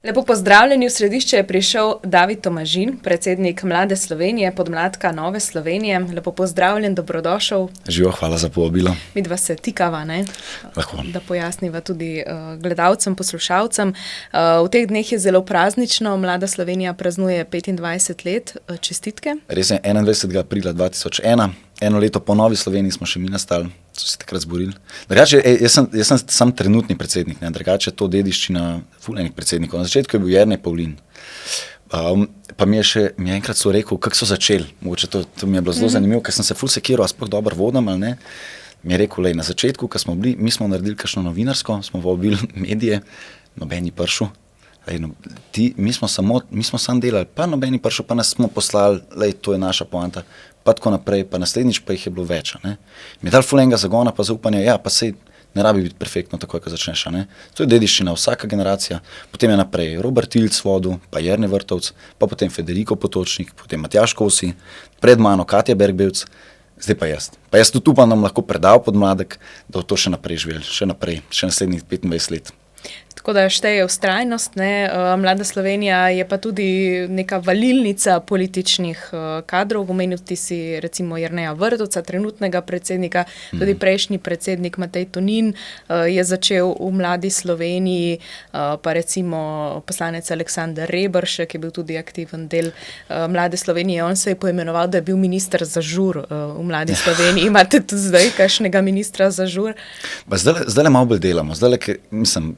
Lepo pozdravljeni, v središče je prišel David Tomažin, predsednik Mlade Slovenije, podmladka Nove Slovenije. Lepo pozdravljen, dobrodošel. Živijo, hvala za povabilo. Midva se tikava, ne? Lahko. Da pojasniva tudi gledalcem, poslušalcem. V teh dneh je zelo praznično, Mlada Slovenija praznuje 25 let. Čestitke. Res je, 21. aprila 2001, eno leto po Novi Sloveniji smo še mi nastali, so se takrat zborili. Drugače, jaz sem sam trenutni predsednik, ne? Drugače to dediščina fulejnih predsednikov. Na začetku je bil Jernej Pavlin. Pa mi je enkrat so rekel, kako so začeli. Mogoče to mi je bilo zelo zanimivo, ker sem se ful sekiral, a sploh dobro vodim ali ne. Mi je rekel, na začetku, ko smo bili, mi smo naredili kakšno novinarsko, smo vabili medije, noben ni prišel. Mi smo sam delali, pa noben ni prišel, pa nas smo poslali, to je naša poanta, pa tako naprej, pa naslednjič pa jih je bilo več. Mi je dal ful enega zagona, pa zaupanja, ja, pa sej ne rabi biti perfektno takoj, ko začneš. To je dediščina, vsaka generacija, potem je naprej Robert Ilc vodil, pa Jernej Vrtovec, pa potem Federico Potočnik, potem Matjaž Kosi, pred mano Katja Bergbevc, zdaj pa jaz. Pa jaz tudi upam, da nam lahko predal podmladek, da bo to še naprej živeli, še naslednjih 25 let. Tako da šteje vztrajnost, ne? Mlada Slovenija je pa tudi neka valilnica političnih kadrov. Omenil ti si recimo Jerneja Vrtovca, trenutnega predsednika, tudi prejšnji predsednik Matej Tonin je začel v Mladi Sloveniji, pa recimo poslanec Aleksander Reberšek je bil tudi aktiven del Mlade Slovenije. On se je poimenoval, da je bil minister za žur v Mladi Sloveniji. Imate tudi zdaj kakšnega ministra za žur? Zdaj malo bolj delamo.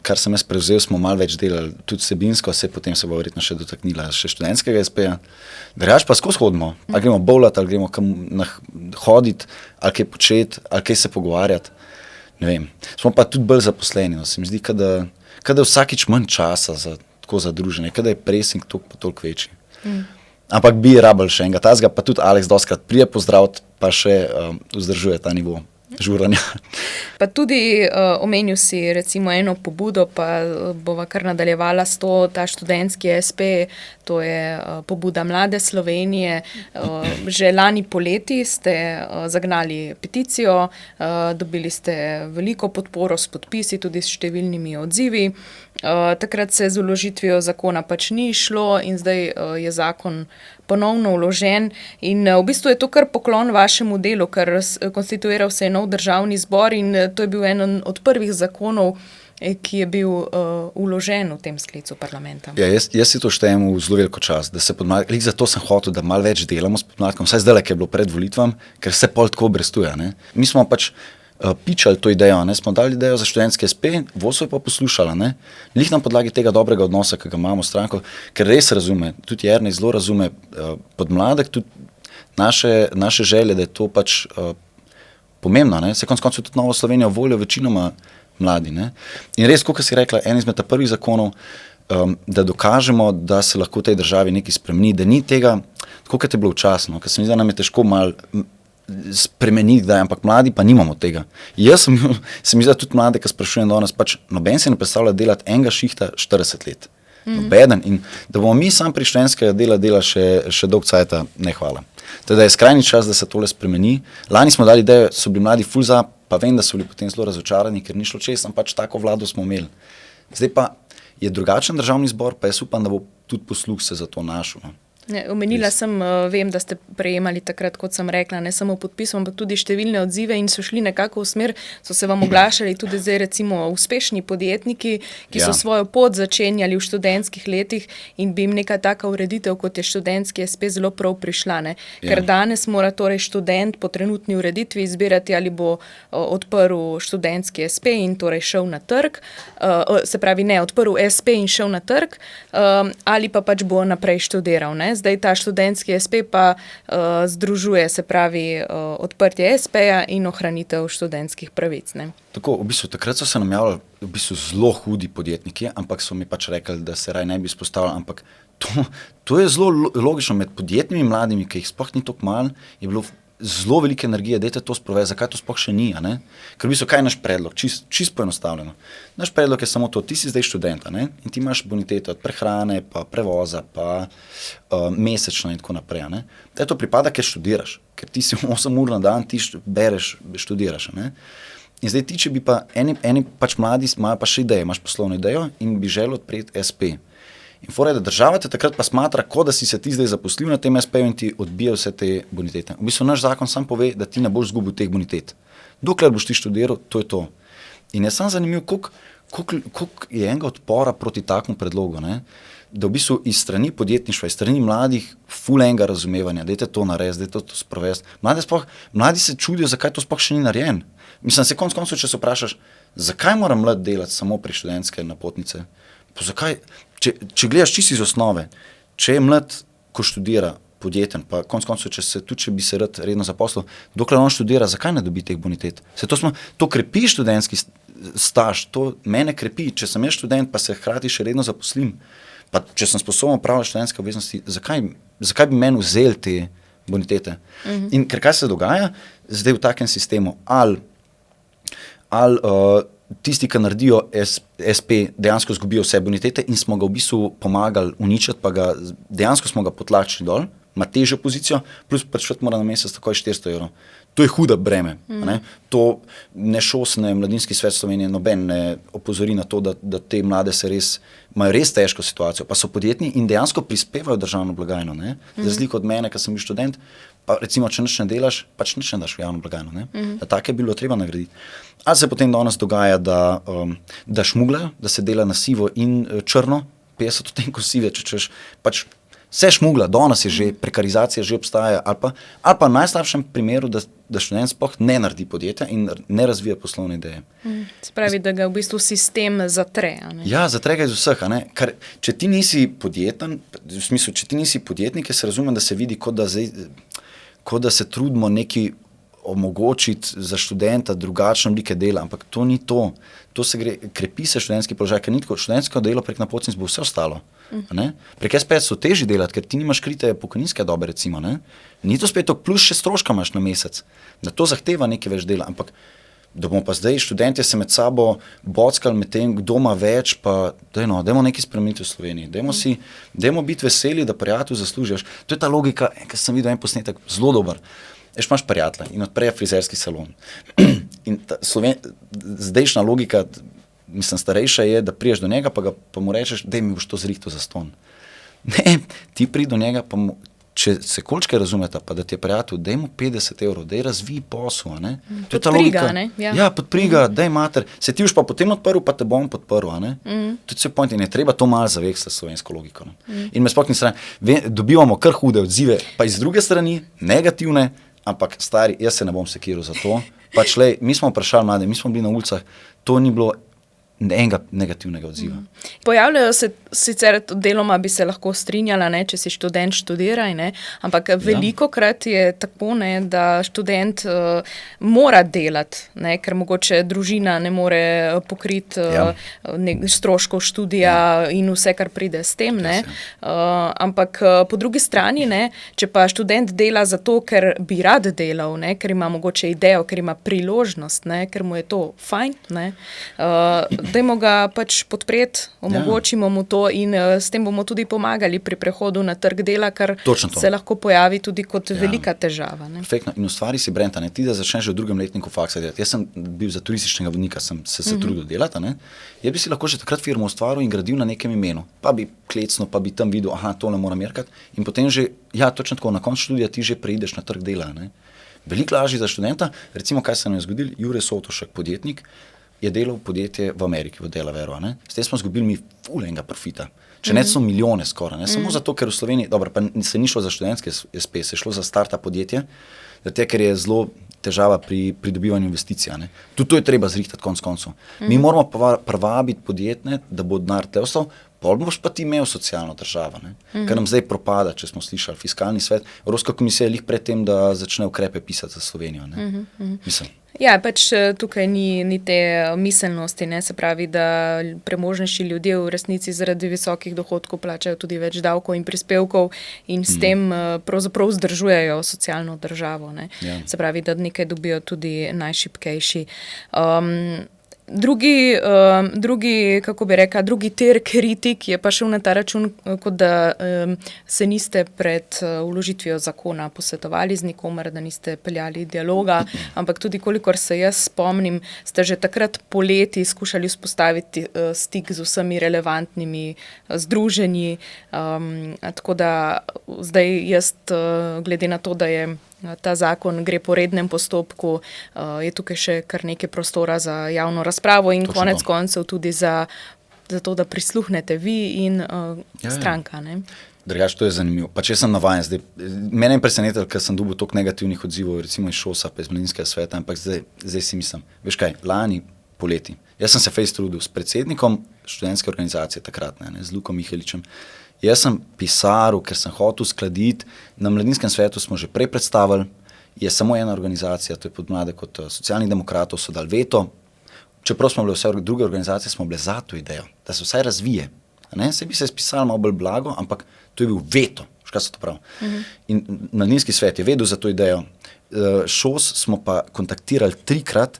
Kar sem jaz prevzel, smo malo več delali, tudi vsebinsko, potem se bo verjetno še dotaknila še študentskega SP-ja. Drugače pa skozi hodimo, ali gremo bowlat, ali gremo kam hoditi, ali kaj početi, ali kaj se pogovarjati. Ne vem. Smo pa tudi bolj zaposleni. Se mi zdi, kada je vsakič manj časa za tako zadruženje, kada je pressing toliko večji. Ampak bi rabili še enega tazga, pa tudi Aleks dostkrat prije pozdraviti, pa še vzdržuje ta nivo žuranja. Pa tudi omenil si recimo eno pobudo, pa bova kar nadaljevala s to, ta študentski SP, to je pobuda Mlade Slovenije. Že lani poleti ste zagnali peticijo, dobili ste veliko podporo s podpisi, tudi s številnimi odzivi. Takrat se z vložitvijo zakona pač ni šlo in zdaj je zakon ponovno vložen in v bistvu je to kar poklon vašemu delu, ker konstituiral se je nov državni zbor in to je bil eden od prvih zakonov, ki je bil vložen v tem sklicu parlamenta. Ja, jaz si to štejem v zelo veliko čas, da se podmladek, zato sem hotel, da malo več delamo s podmladkom, vsaj zdaj, ki je bilo pred volitvami, ker se pol tako obrestuje. Mi smo pač pičali to idejo, smo dali idejo za študentski SP, vodstvo je pa poslušala, lih na podlagi tega dobrega odnosa, ki ga imamo s stranko, ker res razume, tudi Jernej zelo razume podmladek, tudi naše želje, da je to pač pomembno, se konec koncev tudi Novo Slovenijo volijo večinoma mladi, In res, kot si rekla, en izmed prvih zakonov, da dokažemo, da se lahko v tej državi nekaj spremeni, da ni tega, tako kot je bilo včasno, ker se mi zdi, da nam je težko malo spremeniti, ampak mladi pa nimamo tega. Jaz se mi zdi, tudi mlade, ki sprašujem danes, pač noben se ne predstavlja delati enega šihta 40 let. Nobeden. In da bomo mi sam pri študentskega dela še dolg cajta, ne hvala. Teda je skrajni čas, da se tole spremeni. Lani smo dali idejo, so bili mladi ful za, pa vem, da so bili potem zelo razočarani, ker ni šlo čez, pač tako vlado smo imeli. Zdaj pa je drugačen državni zbor, pa jaz upam, da bo tudi posluh se za to našel. Omenila sem, vem, da ste prejemali takrat, kot sem rekla, ne samo podpisov, ampak tudi številne odzive in so šli nekako v smer, so se vam oglašali tudi zdaj recimo uspešni podjetniki, ki so svojo pot začenjali v študentskih letih in bi jim neka taka ureditev, kot je študentski SP, zelo prav prišla. Ker danes mora torej študent po trenutni ureditvi izbirati, ali bo odprl študentski SP in torej šel na trg, se pravi ne, odprl SP in šel na trg, ali pa pač bo naprej študiral. Zdaj ta študentski SP pa združuje, se pravi, odprtje SP-ja in ohranitev študentskih pravic. Tako, v bistvu, takrat so se nam javljali zelo hudi podjetniki, ampak so mi pač rekli, da se raj ne bi izpostavljali, ampak to je zelo logično, med podjetnimi mladimi, ki jih sploh ni toliko malo, je bilo zelo velike energije, dajte to sprovesti, zakaj to sploh še ni, Ker v bistvu, kaj je naš predlog? Čisto poenostavljeno. Naš predlog je samo to, ti si zdaj študent, in ti imaš bonitete od prehrane, pa prevoza, pa mesečno in tako naprej, Da to pripada, ker študiraš, ker ti si 8 ur na dan, ti bereš, študiraš, In zdaj ti, če bi pa eni pač mladi imajo pa še ideje, imaš poslovno idejo in bi želel odpreti SP. In fora je, da država te takrat pa smatra, kot da si se ti zdaj zaposlil na tem SP-ju in ti odbija vse te bonitete. V bistvu naš zakon sam pove, da ti ne boš zgubil teh bonitet. Dokler boš ti študiral, to je to. In je sam zanimiv, koliko je enega odpora proti takmu predlogu, ne? Da v bistvu iz strani podjetništva, iz strani mladih ful enega razumevanja, dajte to narediti, dajte to sprovesti. Mladi se čudijo, zakaj to sploh še ni narejen. Mislim, se konec koncev, če se vprašaš, zakaj mora mlad delati samo pri študentske napotnice? Pa zakaj, če gledaš čisto iz osnove, če je mlad, ko študira, podjeten, pa konec koncev, če bi se rad redno zaposlil, dokler on študira, zakaj ne dobi teh bonitet? To krepi študentski staž, to mene krepi, če sem jaz študent, pa se hkrati še redno zaposlim. Pa če sem sposoben upravljati študentske obveznosti, zakaj bi meni vzeli te bonitete? In ker kaj se dogaja zdaj v takem sistemu? Ali tisti, ki naredijo SP, dejansko zgubijo vse bonitete in smo ga v bistvu pomagali uničiti, pa dejansko smo ga potlačili dol, ima težjo pozicijo, plus plačevati mora na mesec takoj 400 evrov. To je huda breme. Ne? To ne šosne Mladinski svet Slovenije, noben ne opozori na to, da te mlade imajo res težko situacijo, pa so podjetni in dejansko prispevajo državno blagajno. Ne? Za razliko od mene, ki sem bil študent, pa recimo, če nič ne delaš, pač nič ne daš v javno blagajno. Ne? Tako je bilo treba nagraditi. Ali se potem danes dogaja, da šmuglajo, da se dela na sivo in črno, 50 odtenkov sive, če češ, pač vse šmugla, danes je že, prekarizacija že obstaja, ali pa v najslabšem primeru, da študent sploh ne naredi podjetja in ne razvija poslovne ideje. Se pravi, da ga v bistvu sistem zatre. Ne? Ja, zatre ga iz vseh. Ker, če ti nisi podjeten, v smislu, če ti nisi podjetnik, se razumem, da se vidi, kot da se trudimo neki omogočiti za študenta drugačne oblike dela, ampak to ni to. To se krepi se študentski položaj, ker ni tako študentsko delo prek napotnic bo vse ostalo. Prek SPS so težji delati, ker ti nimaš krite pokojninske dobe, recimo. Ne? Ni to spet toliko, plus še stroška imaš na mesec. Da to zahteva nekaj več dela, ampak da bomo pa zdaj študentje se med sabo bockali med tem, kdo ima več, pa dajmo nekaj spremeniti v Sloveniji. Dajmo biti veseli, da prijatelj zaslužiš. To je ta logika, ker sem videl en posnetek, zelo dober. Imaš prijatelja in odpreje frizerski salon. In zdajšnja logika, mislim, starejša je, da priješ do njega, pa mu rečeš, daj mi boš to zrihtal za ston. Ne, ti pridi do njega, pa če se kolčke razumeta, pa da ti je prijatelj, daj mu 50 evrov, daj razvij posel. To je ta logika. Ja, podpriga, daj mater. Se ti už pa potem odprl, pa te bom podprl. To je vse point in je treba to malo zavekstati slovensko logiko. In me sploh ni strani, dobivamo kar hude odzive, pa iz druge strani, negativne, ampak stari, jaz se ne bom sekiral za to. Pač lej, mi smo vprašali mlade, mi smo bili na ulicah, to ni bilo enega negativnega odziva. Pojavljajo se sicer deloma bi se lahko strinjala, ne, če si študent študiraj, ne, ampak velikokrat je tako, ne, da študent mora delati, ne, ker mogoče družina ne more pokriti stroškov študija in vse, kar pride s tem. Ne. Ampak po drugi strani, ne, če pa študent dela zato, ker bi rad delal, ne, ker ima mogoče idejo, ker ima priložnost, ne, ker mu je to fajn, ne, dajmo ga pač podpreti, omogočimo mu to in s tem bomo tudi pomagali pri prehodu na trg dela, kar se lahko pojavi tudi kot velika težava. Ne? Perfektno. In ustvari si brand, ti da začneš že v drugem letniku faksa delati. Jaz sem bil za turističnega vodnika, sem se trudil delati. Jaz bi si lahko že takrat firmo ustvaril in gradil na nekem imenu. Pa bi klecnil, pa bi tam videl, tole moram merkati. In potem že, točno tako, na koncu študija ti že preideš na trg dela. Veliko lažje za študenta. Recimo, kaj se nam je zgodil, Jure Sotošek, podjetnik, je delal podjetje v Ameriki, v Delawareu. S tem smo zgubili mi ful enega profita. Če ne so milijone skoraj. Samo zato, ker v Sloveniji, dobro, pa se ni šlo za študentske SP, se je šlo za startup podjetje, zato ker je zelo težava pri pridobivanju investicij. Tudi to je treba zrihtati konec koncev. Mi moramo privabiti podjetne, da bo denar tle ostal, pol boš pa ti imel socialno državo. Ker nam zdaj propada, če smo slišali, fiskalni svet. Evropska komisija je lih pred tem, da začne ukrepe pisati za Slovenijo. Mislim. Ja, pač tukaj ni te miselnosti, ne, se pravi, da premožnejši ljudje v resnici zaradi visokih dohodkov plačajo tudi več davkov in prispevkov in s tem pravzaprav vzdržujejo socialno državo. Ne. Se pravi, da nekaj dobijo tudi najšibkejši. drugi ter kritik je pa šel na ta račun, kot da se niste pred vložitvijo zakona posvetovali z nikomer, da niste peljali dialoga, ampak tudi kolikor se jaz spomnim, ste že takrat poleti skušali vzpostaviti stik z vsemi relevantnimi združenji, tako da zdaj jaz, glede na to, da je ta zakon gre po rednem postopku, je tukaj še kar nekaj prostora za javno razpravo in konec koncev tudi za to, da prisluhnete vi in stranka. Ne? Drugače, to je zanimivo. Pač jaz sem navajen zdaj. Mene je presenetilo, ker sem dobil toliko negativnih odzivov, recimo iz ŠOS-a, pa iz Mladinskega sveta, ampak zdaj si mislim, veš kaj, lani poleti. Jaz sem se fejst trudil s predsednikom študentske organizacije takratne, z Lukom Miheličem. Jaz sem pisaril, ker sem hotel uskladiti, na Mladinskem svetu smo že prej predstavili, je samo ena organizacija, to je Podmladek od Socialnih demokratov, so dali veto, čeprav smo bile vse druge organizacije, smo bile za to idejo, da se vsaj razvije. Se bi se spisali malo bolj blago, ampak to je bil veto, kaj se to pravi. In Mladinski svet je vedel za to idejo. ŠOS smo pa kontaktirali 3-krat,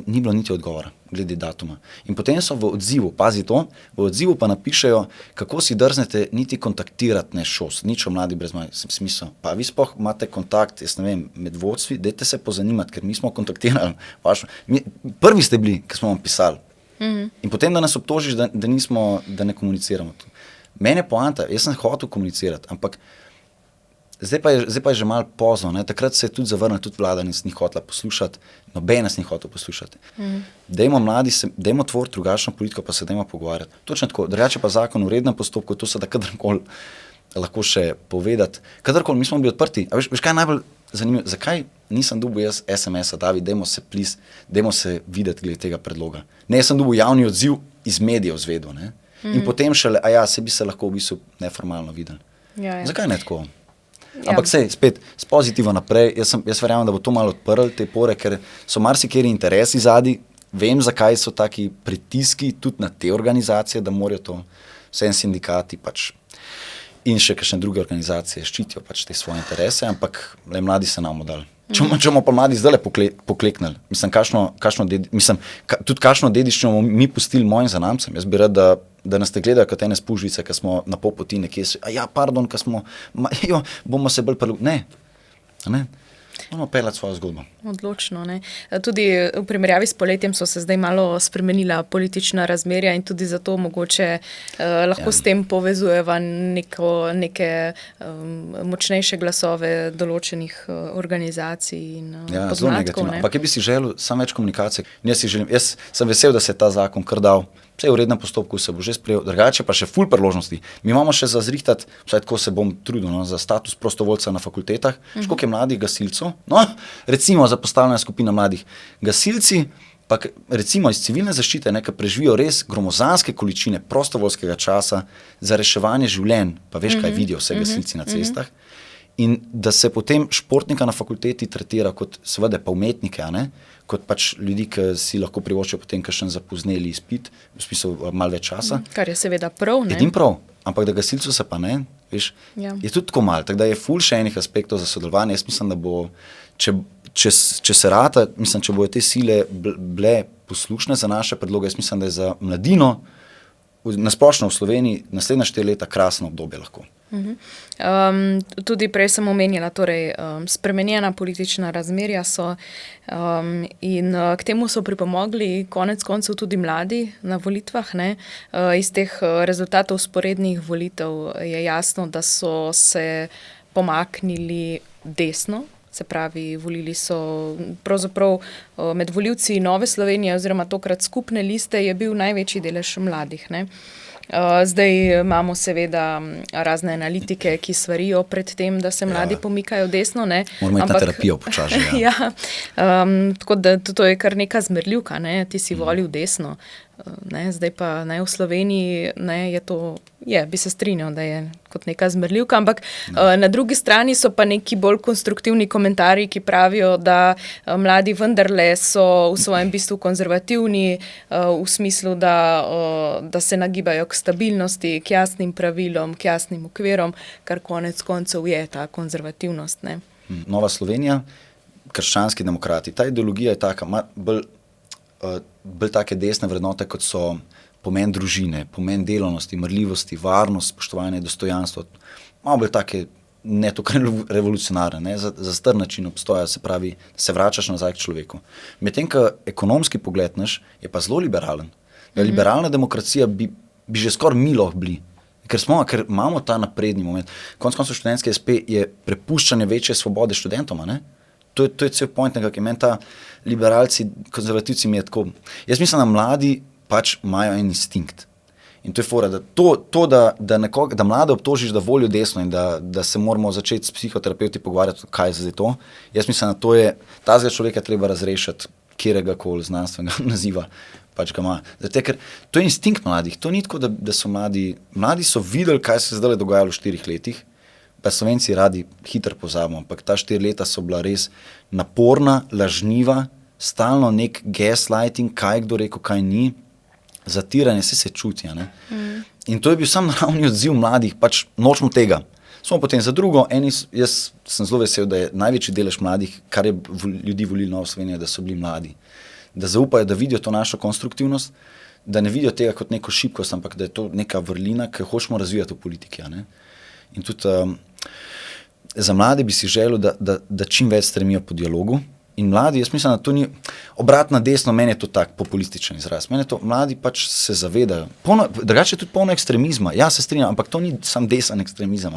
ni bilo niti odgovora glede datuma. In potem so v odzivu, pazi to, v odzivu pa napišejo, kako si drznete niti kontaktirati ŠOS, nič o Mladi brez meja, smisel. Pa vi sploh imate kontakt, jaz ne vem, med vodstvi, dajte se pozanimati, ker mi smo kontaktirali. Prvi ste bili, ki smo vam pisali. In potem, da nas obtožiš, da ne komuniciramo. Mene poanta, jaz sem hotel komunicirati, ampak zdaj pa je že malo pozno. Takrat se je tudi zavrnil, tudi vlada nas ni hotela poslušati, noben nas ni hotel poslušati. Dajmo mladi, dajmo tvoriti drugačno politiko, pa se dajmo pogovarjati. Točno tako, drugače pa zakon v rednem postopku, to se da kadarkoli lahko še povedati. Kadarkoli, mi smo bili odprti. A veš kaj je najbolj zanimivo? Zakaj nisem dobil jaz SMS-a, David, dajmo se videti glede tega predloga. Ne, jaz sem dobil javni odziv iz medijev zvedel, ne? In potem šele, se bi se lahko v bistvu neformalno videli. Zakaj ne tako? Ampak sej, spet, s pozitivo naprej, jaz verjamem, da bo to malo odprl te pore, ker so marsikeri interesi zadaj, vem, zakaj so taki pritiski tudi na te organizacije, da morajo to, vse sindikati pač in še kakšne druge organizacije ščitijo pač te svoje interese, ampak le mladi se nam dali. Če bomo pa mladi zdaj pokleknili, tudi kakšno dediščino bomo mi pustili mojim zanamcem. Jaz bi rad, da nas te gledajo kot ene spužvice, ki smo na pol poti nekje, pardon, ki smo, bomo se bolj ne. Moramo peljati svojo zgodbo. Odločno, ne. Tudi v primerjavi s poletjem so se zdaj malo spremenila politična razmerja in tudi zato mogoče lahko s tem povezujeva neke močnejše glasove določenih organizacij in podmladkov. Ampak jaz bi si želel samo več komunikacije. Jaz sem vesel, da se je ta zakon kar dal. Vse v rednem postopku se bo že sprejel, drugače pa še ful priložnosti. Mi imamo še za zrihtati, vsaj tako se bom trudil, za status prostovoljca na fakultetah, koliko je mladih gasilcev, recimo za postavljena skupina mladih gasilci, pa recimo iz civilne zaščite, ki preživijo res gromozanske količine prostovoljskega časa za reševanje življenj, pa veš, kaj vidijo vse gasilci na cestah, in da se potem športnika na fakulteti tretira kot seveda pa umetnike, kot pač ljudi, ki si lahko privoščijo potem kakšen zapozneli izpit, v smislu malo več časa. Kar je seveda prav, ne? Edin prav, ampak da gasilcu se pa ne, veš, je tudi tako malo, tako da je ful še enih aspektov za sodelovanje. Jaz mislim, da bo, če se rata, mislim, če bojo te sile bile poslušne za naše predloge, jaz mislim, da je za mladino nasplošno v Sloveniji naslednja 4 leta krasno obdobje lahko. Tudi prej sem omenila, torej spremenjena politična razmerja so in k temu so pripomogli konec koncev tudi mladi na volitvah. Iz teh rezultatov vzporednih volitev je jasno, da so se pomaknili desno, se pravi, volili so pravzaprav med volivci Nove Slovenije oziroma tokrat skupne liste je bil največji delež mladih, ne. Zdaj imamo seveda razne analitike, ki svarijo pred tem, da se mladi pomikajo desno, ne. Moramo iti na terapijo počasi. Tako da to je kar neka zmerljivka, ne, ti si volil desno. Zdaj pa v Sloveniji je to, bi se strinjal, da je kot neka zmerljivka, ampak na drugi strani so pa neki bolj konstruktivni komentarji, ki pravijo, da mladi vendarle so v svojem bistvu konzervativni, v smislu, da se nagibajo k stabilnosti, k jasnim pravilom, k jasnim okvirom, kar konec koncev je ta konzervativnost. Ne. Nova Slovenija, krščanski demokrati, ta ideologija je taka, bolj bolj take desne vrednote, kot so pomen družine, pomen delovnosti, marljivosti, varnost, spoštovanje, dostojanstvo, malo bolj take ne tako revolucionarne, ne, za star način obstoja, se pravi, da se vračaš nazaj k človeku. Medtem, ko ekonomski pogled naš je pa zelo liberalen. Liberalna demokracija bi že skoraj milo bili, ker imamo ta napredni moment. Konec koncev študentski SP je prepuščanje večje svobode študentoma, ne? To je cel point nekako, meni ta liberalci, konzervativci mi je tako. Jaz mislim, da mladi pač imajo en instinkt. In to je fora, da mlade obtožiš, da volijo desno in da se moramo začeti s psihoterapeuti pogovarjati, kaj je zdaj to. Jaz mislim, da to je, tazga človeka treba razrešiti, kjeregakoli znanstvenega naziva, pač ga ima. Zato, ker to je instinkt mladih, to ni tako, da so mladi so videli, kaj se zdaj dogajalo v 4 letih, pa Slovenci radi hitro pozabimo, ampak ta 4 leta so bila res naporna, lažniva, stalno nek gaslighting, kaj kdo rekel, kaj ni, zatiranje, se čuti. In to je bil sam naravni odziv mladih, pač nočemo tega. Smo potem za drugo, jaz sem zelo vesel, da je največji delež mladih, kar je ljudi volili Novo Slovenijo, da so bili mladi. Da zaupajo, da vidijo to našo konstruktivnost, da ne vidijo tega kot neko šibkost, ampak da je to neka vrlina, ki jo hočemo razvijati v politiki. In tudi za mlade bi si želel, da čim več stremijo po dialogu. In mladi, jaz mislim, da to ni obrat na desno, meni je to tak populističen izraz. Meni je to, mladi pač se zavedajo. Drugače je tudi polno ekstremizma. Ja, se strinjam, ampak to ni sam desen ekstremizem,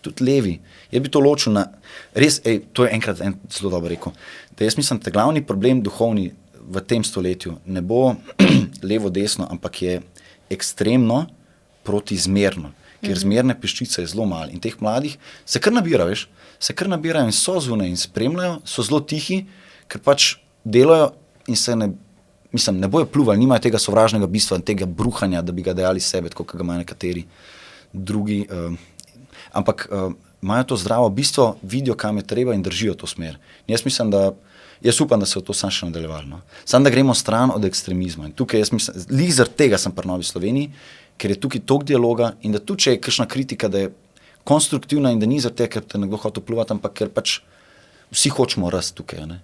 tudi levi. Jaz bi to ločil na, res, to je enkrat zelo dobro rekel, da jaz mislim, da glavni problem duhovni v tem stoletju ne bo levo-desno, ampak je ekstremno protizmerno, ker zmerne peščice je zelo malo. In teh mladih se kar nabira, veš, se kar nabirajo in so zunaj in spremljajo, so zelo tihi, ker pač delajo in se ne bojo pluvali, nimajo tega sovražnega bistva in tega bruhanja, da bi ga dejali sebe, tako kot ga imajo nekateri drugi. Ampak imajo to zdravo bistvo, vidijo, kam je treba in držijo to smer. In jaz upam, da se v to sam še nadaljevalo. No. Sam, da gremo stran od ekstremizma. In tukaj jaz mislim, lih zaradi tega sem pri Novi Sloveniji, ker je tukaj toliko dialoga in da tudi, če je kakšna kritika, da je konstruktivna in da ni zaradi tega, ker te nekdo hoče vplivati, ampak ker pač vsi hočemo rasti tukaj.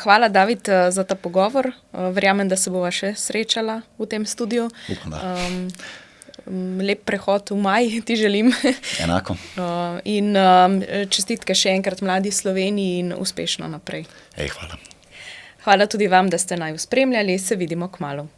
Hvala, David, za ta pogovor. Verjamem, da se bova še srečala v tem studiu. Upam, da. Lep prehod v maj ti želim. Enako. In čestitke še enkrat Mladi Sloveniji in uspešno naprej. Hvala. Hvala tudi vam, da ste naju spremljali. Se vidimo kmalu.